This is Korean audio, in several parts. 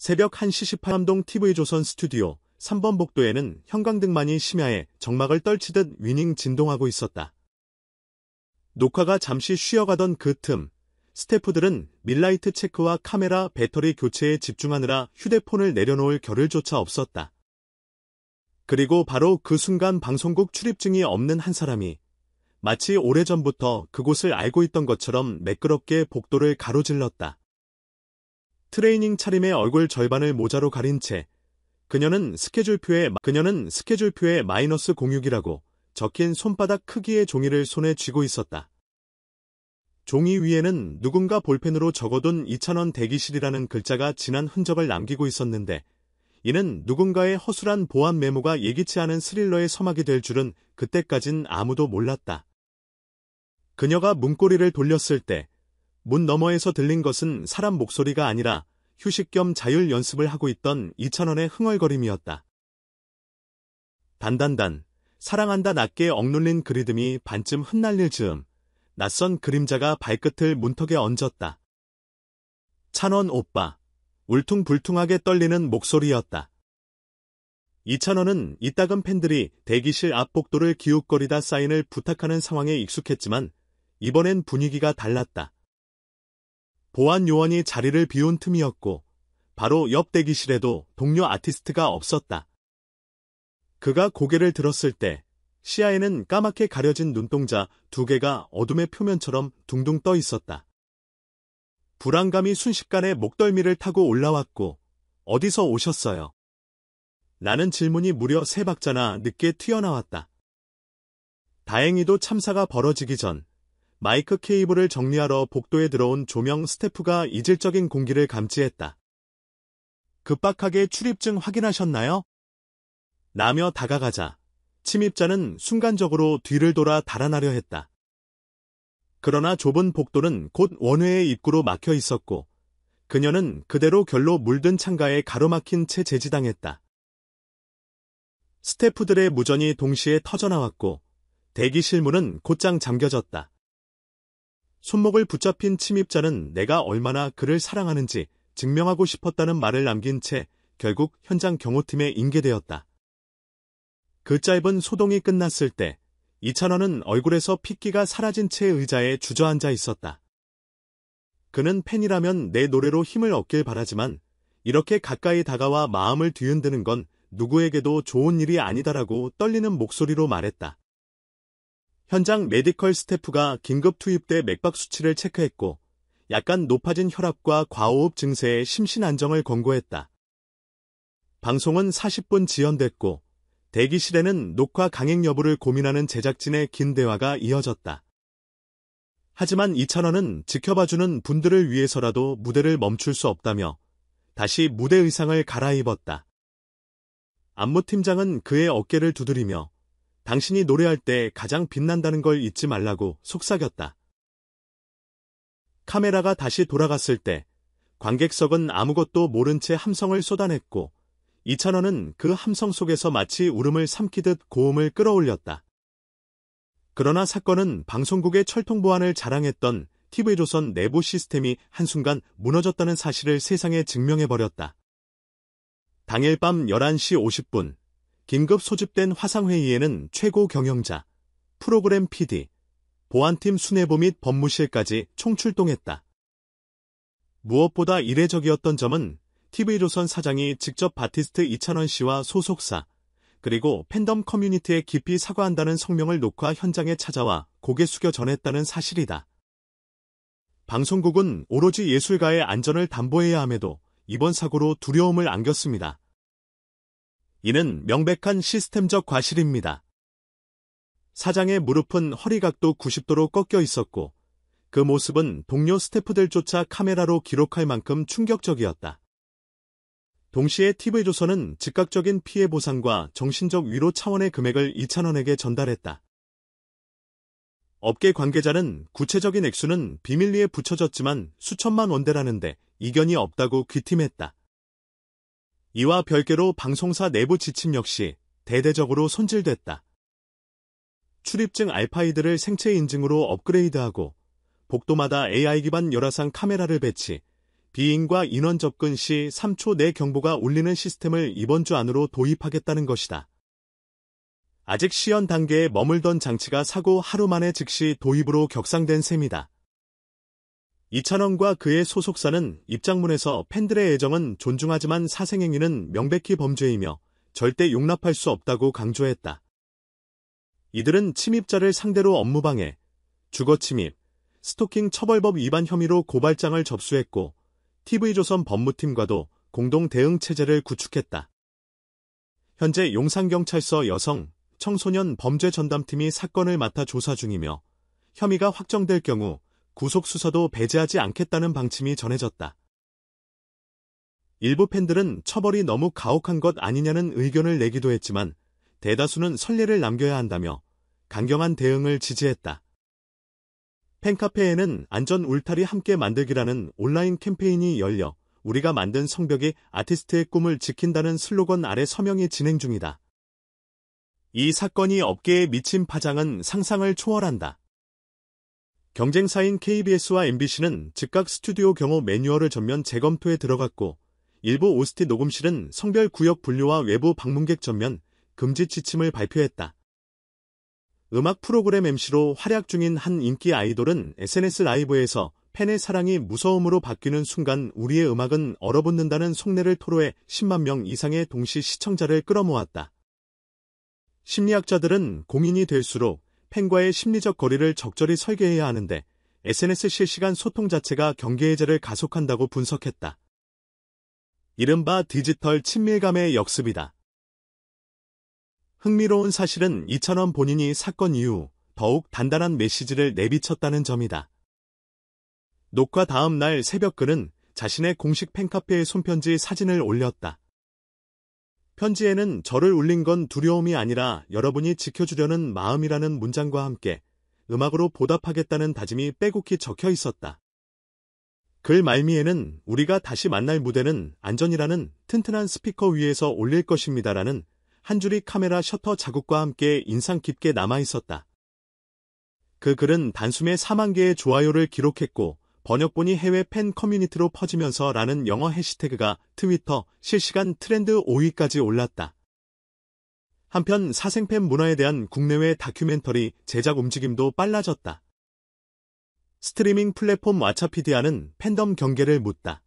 새벽 1시 18분 TV조선 스튜디오 3번 복도에는 형광등만이 심야에 정막을 떨치듯 위닝 진동하고 있었다. 녹화가 잠시 쉬어가던 그 틈, 스태프들은 밀라이트 체크와 카메라 배터리 교체에 집중하느라 휴대폰을 내려놓을 겨를조차 없었다. 그리고 바로 그 순간 방송국 출입증이 없는 한 사람이 마치 오래전부터 그곳을 알고 있던 것처럼 매끄럽게 복도를 가로질렀다. 트레이닝 차림의 얼굴 절반을 모자로 가린 채 그녀는 스케줄표에 마이너스 06이라고 적힌 손바닥 크기의 종이를 손에 쥐고 있었다. 종이 위에는 누군가 볼펜으로 적어둔 2,000원 대기실이라는 글자가 진한 흔적을 남기고 있었는데 이는 누군가의 허술한 보안 메모가 예기치 않은 스릴러의 서막이 될 줄은 그때까진 아무도 몰랐다. 그녀가 문고리를 돌렸을 때 문 너머에서 들린 것은 사람 목소리가 아니라 휴식 겸 자율 연습을 하고 있던 2,000원의 흥얼거림이었다. 단단단, 사랑한다 낮게 억눌린 그 리듬이 반쯤 흩날릴 즈음 낯선 그림자가 발끝을 문턱에 얹었다. 1,000원 오빠, 울퉁불퉁하게 떨리는 목소리였다. 2,000원은 이따금 팬들이 대기실 앞 복도를 기웃거리다 사인을 부탁하는 상황에 익숙했지만 이번엔 분위기가 달랐다. 보안 요원이 자리를 비운 틈이었고 바로 옆 대기실에도 동료 아티스트가 없었다. 그가 고개를 들었을 때 시야에는 까맣게 가려진 눈동자 2개가 어둠의 표면처럼 둥둥 떠 있었다. 불안감이 순식간에 목덜미를 타고 올라왔고 어디서 오셨어요? 라는 질문이 무려 3박자나 늦게 튀어나왔다. 다행히도 참사가 벌어지기 전 마이크 케이블을 정리하러 복도에 들어온 조명 스태프가 이질적인 공기를 감지했다. 급박하게 출입증 확인하셨나요? 라며 다가가자 침입자는 순간적으로 뒤를 돌아 달아나려 했다. 그러나 좁은 복도는 곧 원회의 입구로 막혀 있었고 그녀는 그대로 결로 물든 창가에 가로막힌 채 제지당했다. 스태프들의 무전이 동시에 터져나왔고 대기실 문은 곧장 잠겨졌다. 손목을 붙잡힌 침입자는 내가 얼마나 그를 사랑하는지 증명하고 싶었다는 말을 남긴 채 결국 현장 경호팀에 인계되었다. 그 짧은 소동이 끝났을 때 2,000원은 얼굴에서 핏기가 사라진 채 의자에 주저앉아 있었다. 그는 팬이라면 내 노래로 힘을 얻길 바라지만 이렇게 가까이 다가와 마음을 뒤흔드는 건 누구에게도 좋은 일이 아니다라고 떨리는 목소리로 말했다. 현장 메디컬 스태프가 긴급 투입돼 맥박 수치를 체크했고 약간 높아진 혈압과 과호흡 증세에 심신 안정을 권고했다. 방송은 40분 지연됐고 대기실에는 녹화 강행 여부를 고민하는 제작진의 긴 대화가 이어졌다. 하지만 2,000원은 지켜봐주는 분들을 위해서라도 무대를 멈출 수 없다며 다시 무대 의상을 갈아입었다. 안무팀장은 그의 어깨를 두드리며 당신이 노래할 때 가장 빛난다는 걸 잊지 말라고 속삭였다. 카메라가 다시 돌아갔을 때 관객석은 아무것도 모른 채 함성을 쏟아냈고 2,000원은 그 함성 속에서 마치 울음을 삼키듯 고음을 끌어올렸다. 그러나 사건은 방송국의 철통보안을 자랑했던 TV조선 내부 시스템이 한순간 무너졌다는 사실을 세상에 증명해버렸다. 당일 밤 11시 50분 긴급 소집된 화상회의에는 최고 경영자, 프로그램 PD, 보안팀 수뇌부 및 법무실까지 총출동했다. 무엇보다 이례적이었던 점은 TV조선 사장이 직접 바티스트 2,000원 씨와 소속사, 그리고 팬덤 커뮤니티에 깊이 사과한다는 성명을 녹화 현장에 찾아와 고개 숙여 전했다는 사실이다. 방송국은 오로지 예술가의 안전을 담보해야 함에도 이번 사고로 두려움을 안겼습니다. 이는 명백한 시스템적 과실입니다. 사장의 무릎은 허리각도 90도로 꺾여 있었고 그 모습은 동료 스태프들조차 카메라로 기록할 만큼 충격적이었다. 동시에 TV조선은 즉각적인 피해 보상과 정신적 위로 차원의 금액을 2,000원에게 전달했다. 업계 관계자는 구체적인 액수는 비밀리에 붙여졌지만 수천만 원대라는데 이견이 없다고 귀띔했다. 이와 별개로 방송사 내부 지침 역시 대대적으로 손질됐다. 출입증 알파이드를 생체 인증으로 업그레이드하고 복도마다 AI 기반 열화상 카메라를 배치, 비인과 인원 접근 시 3초 내 경보가 울리는 시스템을 이번 주 안으로 도입하겠다는 것이다. 아직 시연 단계에 머물던 장치가 사고 하루 만에 즉시 도입으로 격상된 셈이다. 이찬원과 그의 소속사는 입장문에서 팬들의 애정은 존중하지만 사생행위는 명백히 범죄이며 절대 용납할 수 없다고 강조했다. 이들은 침입자를 상대로 업무방해, 주거침입, 스토킹 처벌법 위반 혐의로 고발장을 접수했고 TV조선 법무팀과도 공동 대응 체제를 구축했다. 현재 용산경찰서 여성, 청소년 범죄 전담팀이 사건을 맡아 조사 중이며 혐의가 확정될 경우 구속 수사도 배제하지 않겠다는 방침이 전해졌다. 일부 팬들은 처벌이 너무 가혹한 것 아니냐는 의견을 내기도 했지만 대다수는 선례를 남겨야 한다며 강경한 대응을 지지했다. 팬카페에는 안전 울타리 함께 만들기라는 온라인 캠페인이 열려 우리가 만든 성벽이 아티스트의 꿈을 지킨다는 슬로건 아래 서명이 진행 중이다. 이 사건이 업계에 미친 파장은 상상을 초월한다. 경쟁사인 KBS와 MBC는 즉각 스튜디오 경호 매뉴얼을 전면 재검토에 들어갔고 일부 OST 녹음실은 성별 구역 분류와 외부 방문객 전면 금지 지침을 발표했다. 음악 프로그램 MC로 활약 중인 한 인기 아이돌은 SNS 라이브에서 팬의 사랑이 무서움으로 바뀌는 순간 우리의 음악은 얼어붙는다는 속내를 토로해 10만 명 이상의 동시 시청자를 끌어모았다. 심리학자들은 공인이 될수록 팬과의 심리적 거리를 적절히 설계해야 하는데 SNS 실시간 소통 자체가 경계해제를 가속한다고 분석했다. 이른바 디지털 친밀감의 역습이다. 흥미로운 사실은 이찬원 본인이 사건 이후 더욱 단단한 메시지를 내비쳤다는 점이다. 녹화 다음 날 새벽 그는 자신의 공식 팬카페에 손편지 사진을 올렸다. 편지에는 저를 울린 건 두려움이 아니라 여러분이 지켜주려는 마음이라는 문장과 함께 음악으로 보답하겠다는 다짐이 빼곡히 적혀 있었다. 글 말미에는 우리가 다시 만날 무대는 안전이라는 튼튼한 스피커 위에서 올릴 것입니다라는 한 줄이 카메라 셔터 자국과 함께 인상 깊게 남아 있었다. 그 글은 단숨에 4만 개의 좋아요를 기록했고 번역본이 해외 팬 커뮤니티로 퍼지면서 라는 영어 해시태그가 트위터 실시간 트렌드 5위까지 올랐다. 한편 사생팬 문화에 대한 국내외 다큐멘터리 제작 움직임도 빨라졌다. 스트리밍 플랫폼 왓챠피디아는 팬덤 경계를 묻다.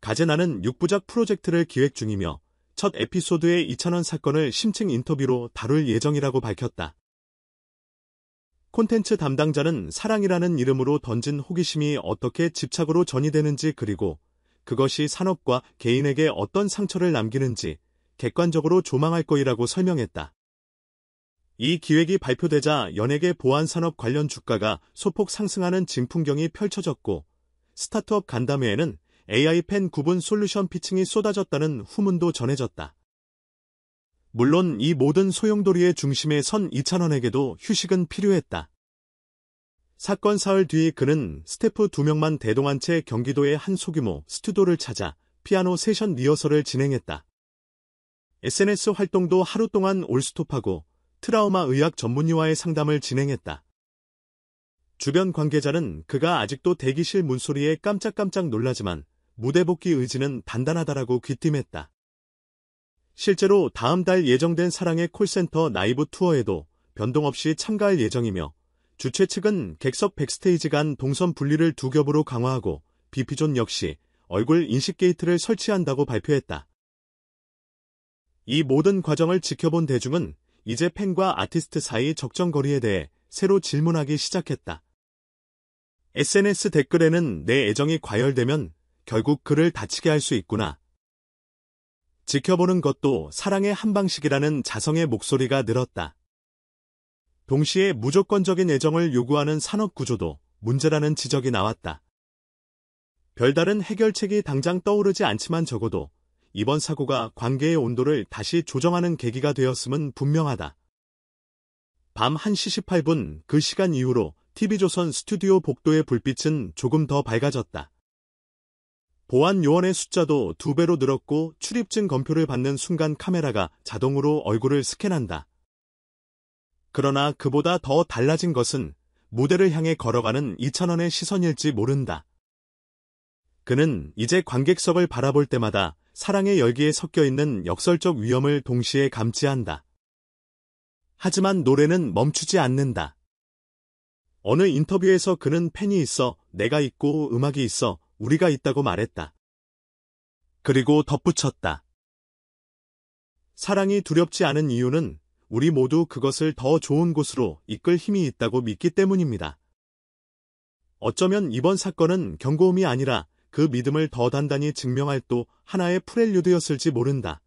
가제나는 6부작 프로젝트를 기획 중이며 첫 에피소드의 이찬원 사건을 심층 인터뷰로 다룰 예정이라고 밝혔다. 콘텐츠 담당자는 사랑이라는 이름으로 던진 호기심이 어떻게 집착으로 전이되는지 그리고 그것이 산업과 개인에게 어떤 상처를 남기는지 객관적으로 조망할 거이라고 설명했다. 이 기획이 발표되자 연예계 보안산업 관련 주가가 소폭 상승하는 진풍경이 펼쳐졌고 스타트업 간담회에는 AI 팬 구분 솔루션 피칭이 쏟아졌다는 후문도 전해졌다. 물론 이 모든 소용돌이의 중심에 선 이찬원에게도 휴식은 필요했다. 사건 사흘 뒤 그는 스태프 2명만 대동한 채 경기도의 한 소규모 스튜디오를 찾아 피아노 세션 리허설을 진행했다. SNS 활동도 하루 동안 올스톱하고 트라우마 의학 전문의와의 상담을 진행했다. 주변 관계자는 그가 아직도 대기실 문소리에 깜짝깜짝 놀라지만 무대 복귀 의지는 단단하다라고 귀띔했다. 실제로 다음 달 예정된 사랑의 콜센터 라이브 투어에도 변동 없이 참가할 예정이며 주최 측은 객석 백스테이지 간 동선 분리를 2겹으로 강화하고 BP존 역시 얼굴 인식 게이트를 설치한다고 발표했다. 이 모든 과정을 지켜본 대중은 이제 팬과 아티스트 사이 적정거리에 대해 새로 질문하기 시작했다. SNS 댓글에는 내 애정이 과열되면 결국 그를 다치게 할 수 있구나. 지켜보는 것도 사랑의 한 방식이라는 자성의 목소리가 늘었다. 동시에 무조건적인 애정을 요구하는 산업 구조도 문제라는 지적이 나왔다. 별다른 해결책이 당장 떠오르지 않지만 적어도 이번 사고가 관계의 온도를 다시 조정하는 계기가 되었음은 분명하다. 밤 1시 18분 그 시간 이후로 TV조선 스튜디오 복도의 불빛은 조금 더 밝아졌다. 보안 요원의 숫자도 2배로 늘었고 출입증 검표를 받는 순간 카메라가 자동으로 얼굴을 스캔한다. 그러나 그보다 더 달라진 것은 무대를 향해 걸어가는 이찬원의 시선일지 모른다. 그는 이제 관객석을 바라볼 때마다 사랑의 열기에 섞여 있는 역설적 위험을 동시에 감지한다. 하지만 노래는 멈추지 않는다. 어느 인터뷰에서 그는 팬이 있어, 내가 있고 음악이 있어, 우리가 있다고 말했다. 그리고 덧붙였다. 사랑이 두렵지 않은 이유는 우리 모두 그것을 더 좋은 곳으로 이끌 힘이 있다고 믿기 때문입니다. 어쩌면 이번 사건은 경고음이 아니라 그 믿음을 더 단단히 증명할 또 하나의 프렐류드였을지 모른다.